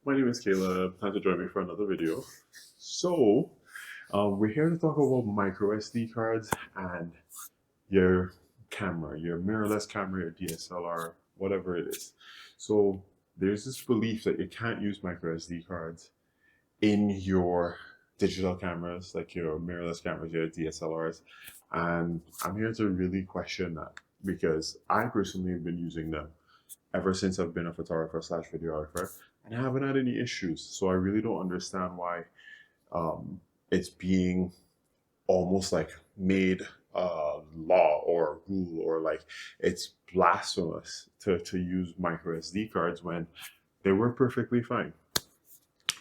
My name is Caleb. Time to join me for another video. So, we're here to talk about micro SD cards and your camera, your mirrorless camera, your DSLR, whatever it is. So, there's this belief that you can't use micro SD cards in your digital cameras, like your mirrorless cameras, your DSLRs. And I'm here to really question that because I personally have been using them ever since I've been a photographer slash videographer, and I haven't had any issues. So I really don't understand why it's being almost like made a law or a rule, or like it's blasphemous to use micro SD cards when they work perfectly fine.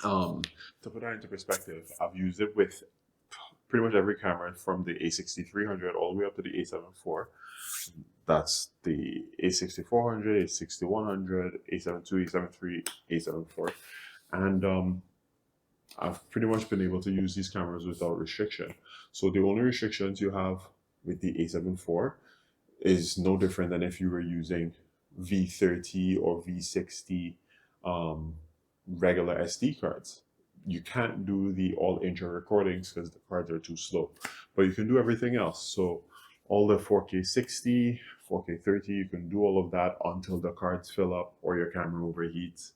Um, to put that into perspective, I've used it with pretty much every camera from the A6300 all the way up to the A74. That's the A6400, A6100, A72, A73, A74. And I've pretty much been able to use these cameras without restriction. So the only restrictions you have with the A74 is no different than if you were using V30 or V60 um, regular SD cards. You can't do the all intro recordings because the cards are too slow, but you can do everything else. So all the 4K 60, 4K 30, you can do all of that until the cards fill up or your camera overheats,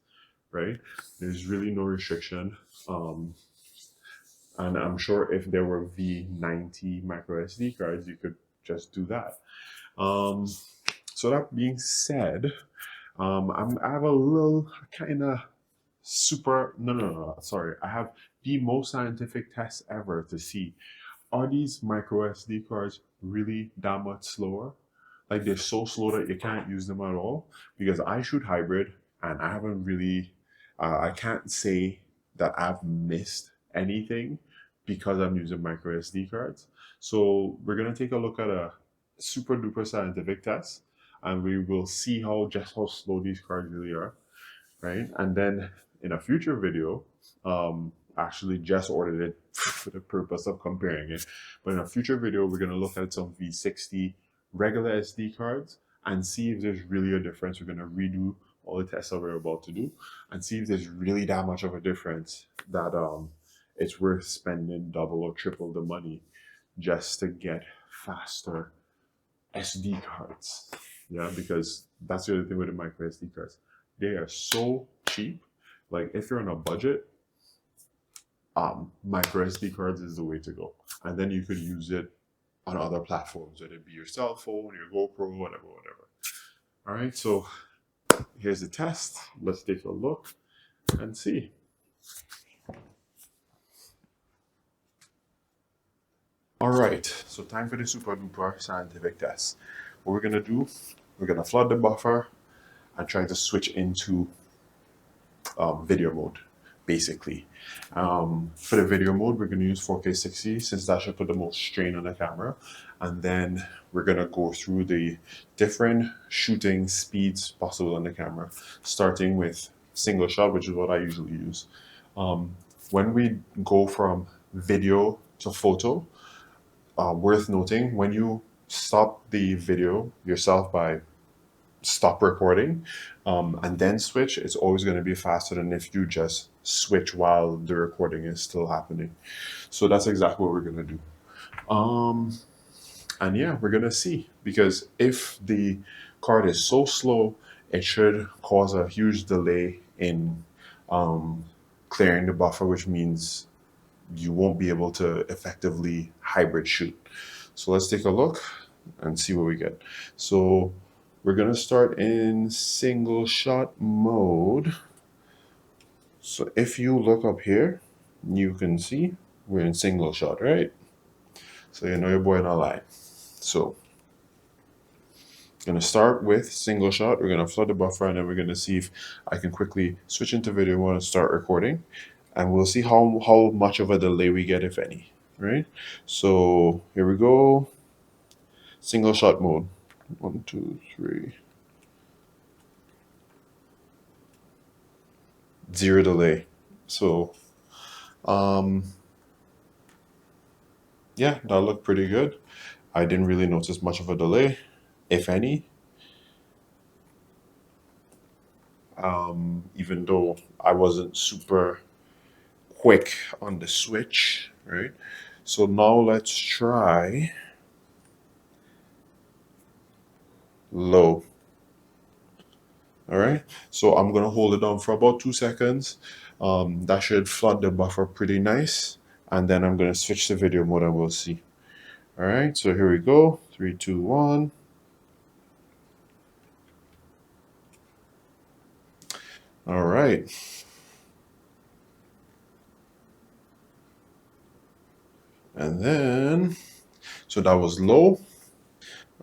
right? There's really no restriction. And I'm sure if there were V90 micro SD cards, you could just do that. Um, so that being said, I have a little kind of sorry. I have the most scientific test ever to see, are these micro SD cards really that much slower? Like they're so slow that you can't use them at all? Because I shoot hybrid and I haven't really, I can't say that I've missed anything because I'm using micro SD cards. So we're gonna take a look at a super duper scientific test, and we will see how slow these cards really are, right? And then in a future video, actually just ordered it for the purpose of comparing it. But in a future video, we're gonna look at some V60 regular SD cards and see if there's really a difference. We're gonna redo all the tests that we're about to do and see if there's really that much of a difference that it's worth spending double or triple the money just to get faster SD cards. Yeah, because that's the other thing with the micro SD cards. They are so cheap. Like if you're on a budget, micro SD cards is the way to go. And then you could use it on other platforms, whether it be your cell phone, your GoPro, whatever, whatever. All right, so here's the test. Let's take a look and see. All right, so time for the super duper scientific test. What we're gonna do, we're gonna flood the buffer and try to switch into video mode, basically. For the video mode, we're going to use 4K 60 since that should put the most strain on the camera. And then we're going to go through the different shooting speeds possible on the camera, starting with single shot, which is what I usually use. When we go from video to photo, worth noting, when you stop the video yourself by stop recording and then switch, it's always going to be faster than if you just switch while the recording is still happening. So that's exactly what we're going to do. And yeah, we're going to see, because if the card is so slow, it should cause a huge delay in clearing the buffer, which means you won't be able to effectively hybrid shoot. So let's take a look and see what we get. So we're going to start in single shot mode. So if you look up here, you can see we're in single shot, right? So you know your boy not lying. So going to start with single shot. We're going to flood the buffer, and then we're going to see if I can quickly switch into video mode and start recording. And we'll see how much of a delay we get, if any, right? So here we go. Single shot mode. 1, 2, 3. 0 delay. So yeah, that looked pretty good. I didn't really notice much of a delay, if any. even though I wasn't super quick on the switch, right? So now let's try low. All right, so I'm gonna hold it down for about 2 seconds. That should flood the buffer pretty nice. And then I'm gonna switch to video mode and we'll see. All right, so here we go. 3, 2, 1. All right. And then, so that was low.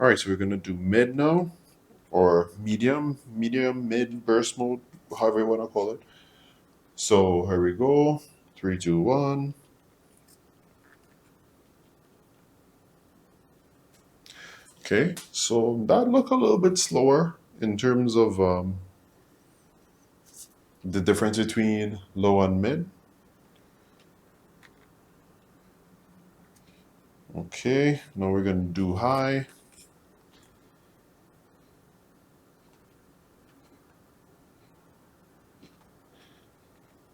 All right, so we're gonna do mid now, or medium, mid, burst mode, however you wanna call it. So here we go. 3, 2, 1. Okay, so that looked a little bit slower in terms of the difference between low and mid. Okay, now we're gonna do high.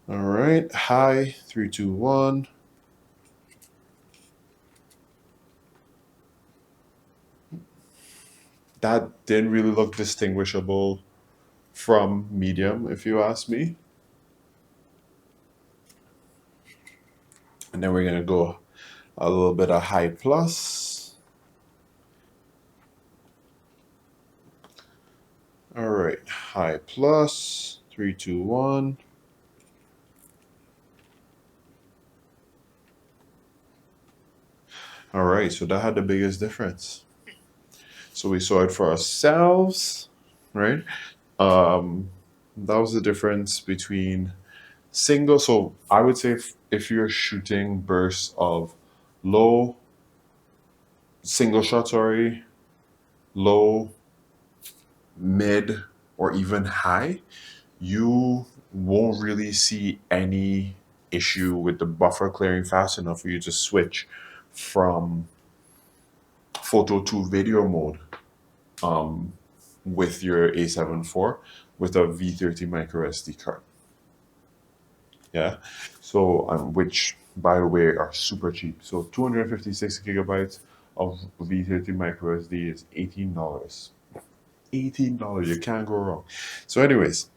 All right, high, 3, 2, 1. That didn't really look distinguishable from medium, if you ask me. And then we're gonna go a little bit of high plus. All right, high plus, 3, 2, 1. All right, so that had the biggest difference. So we saw it for ourselves, right? That was the difference between single. So I would say if you're shooting bursts of low, single shot, sorry, low, mid, or even high, you won't really see any issue with the buffer clearing fast enough for you to switch from photo to video mode with your A7 IV with a V30 microSD card. Yeah, so which by the way are super cheap. So 256 gigabytes of V30 microSD is $18. $18, you can't go wrong. So anyways,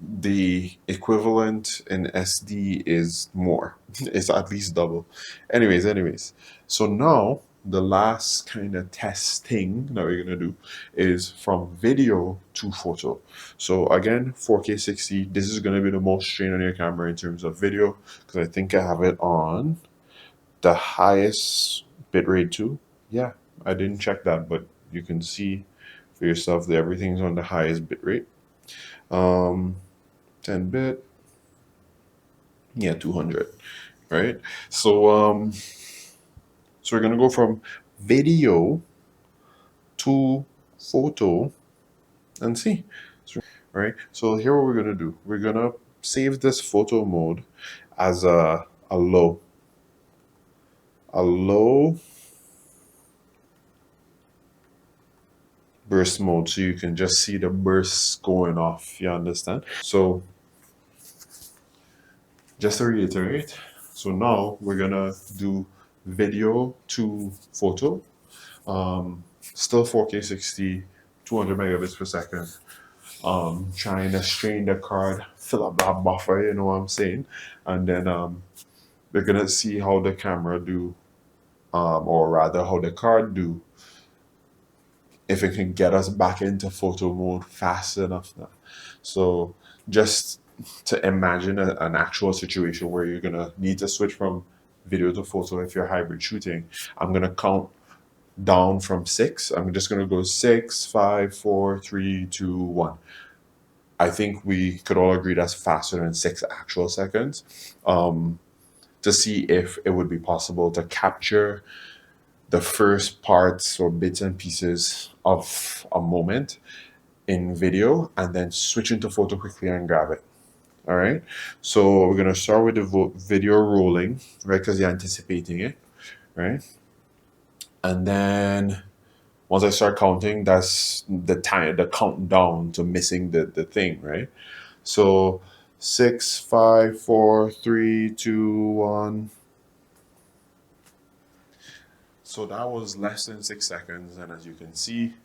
the equivalent in SD is more. It's at least double. Anyways. So now the last kind of testing that we're gonna do is from video to photo. So again, 4K 60. This is gonna be the most strain on your camera in terms of video because I think I have it on the highest bitrate too. Yeah, I didn't check that, but you can see for yourself that everything's on the highest bitrate. 10-bit, yeah, 200, right? So so we're gonna go from video to photo and see, right? So here what we're gonna do, we're gonna save this photo mode as a low burst mode, so you can just see the bursts going off, you understand? So just to reiterate, so now we're gonna do video to photo, still 4K 60, 200 megabits per second. Trying to strain the card, fill up that buffer, you know what I'm saying? And then we're gonna see how the camera do, or rather how the card do, if it can get us back into photo mode fast enough now. So just to imagine an actual situation where you're gonna need to switch from video to photo if you're hybrid shooting, I'm gonna count down from 6. I'm just gonna go 6, 5, 4, 3, 2, 1. I think we could all agree that's faster than 6 actual seconds, to see if it would be possible to capture the first parts or bits and pieces of a moment in video and then switch into photo quickly and grab it. All right, so we're gonna start with the video rolling, right? Because you're anticipating it, right? And then once I start counting, that's the time, the countdown to missing the thing, right? So 6, 5, 4, 3, 2, 1. So that was less than 6 seconds, and as you can see,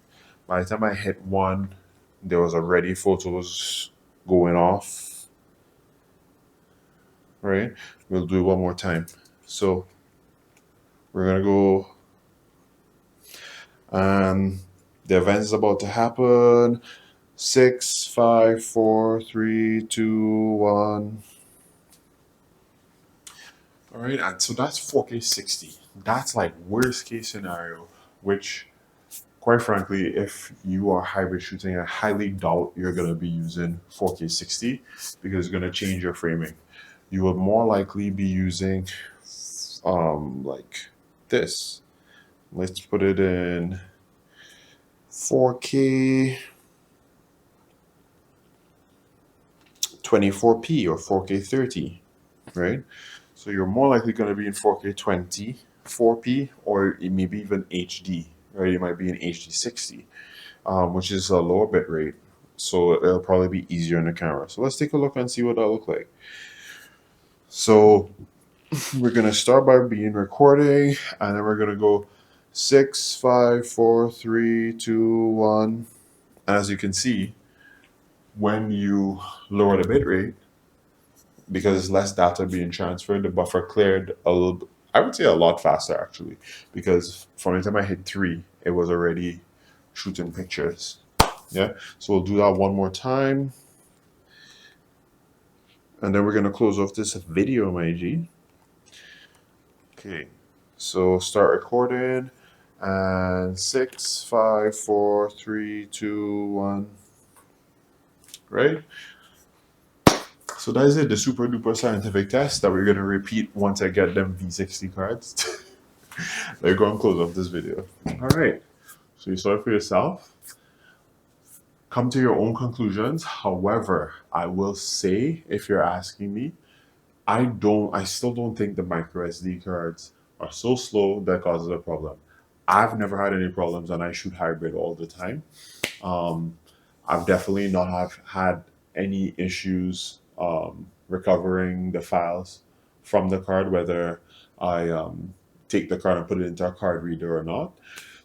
by the time I hit 1, there was already photos going off, right? We'll do it one more time. So we're gonna go, and the event is about to happen. 6, 5, 4, 3, 2, 1. All right, and so that's 4K 60. That's like worst case scenario, which quite frankly, if you are hybrid shooting, I highly doubt you're going to be using 4K 60 because it's going to change your framing. You would more likely be using like this. Let's put it in 4K 24p or 4K 30, right? So you're more likely going to be in 4K 20, 4p, or maybe even HD, right? It might be in HD 60, which is a lower bit rate. So it'll probably be easier in the camera. So let's take a look and see what that looks like. So we're going to start by being recording, and then we're going to go 6, 5, 4, 3, 2, 1. And as you can see, when you lower the bit rate, because it's less data being transferred, the buffer cleared a little, I would say a lot faster actually, because from the time I hit 3, it was already shooting pictures. Yeah, so we'll do that one more time. And then we're going to close off this video, my G. Okay, so start recording, and 6, 5, 4, 3, 2, 1. Right? So that is it, the super duper scientific test that we're going to repeat once I get them V60 cards. There you go and close off this video. All right, so you saw it for yourself. Come to your own conclusions. However, I will say, if you're asking me, I still don't think the microSD cards are so slow that causes a problem. I've never had any problems, and I shoot hybrid all the time. I've definitely not had any issues recovering the files from the card, whether I take the card and put it into a card reader or not.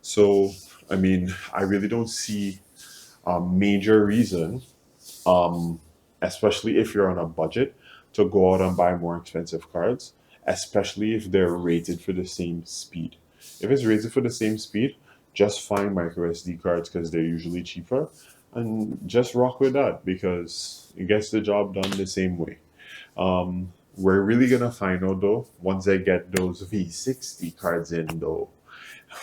So, I mean, I really don't see a major reason, especially if you're on a budget, to go out and buy more expensive cards, especially if they're rated for the same speed. If it's rated for the same speed, just find microSD cards because they're usually cheaper, and just rock with that because it gets the job done the same way. We're really gonna find out though once I get those V60 cards in though.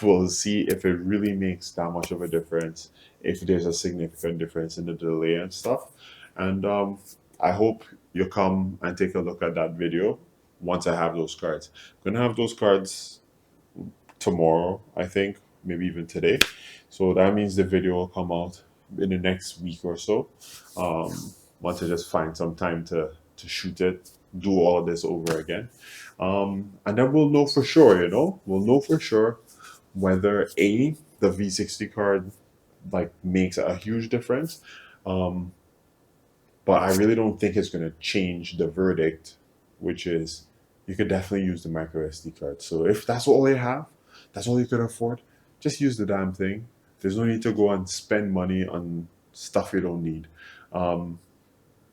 We'll see if it really makes that much of a difference, if there's a significant difference in the delay and stuff. And I hope you come and take a look at that video once I have those cards. I'm gonna have those cards tomorrow, I think, maybe even today. So that means the video will come out in the next week or so. Want to just find some time to shoot it, do all of this over again. And then we'll know for sure, we'll know for sure whether the V60 card like makes a huge difference. But I really don't think it's going to change the verdict, which is you could definitely use the micro SD card. So if that's all you have, that's all you could afford, just use the damn thing. There's no need to go and spend money on stuff you don't need.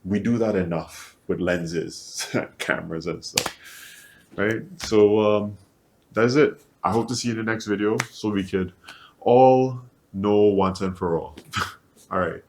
We do that enough with lenses, cameras and stuff, right? So that's it. I hope to see you in the next video so we could all know once and for all. All right.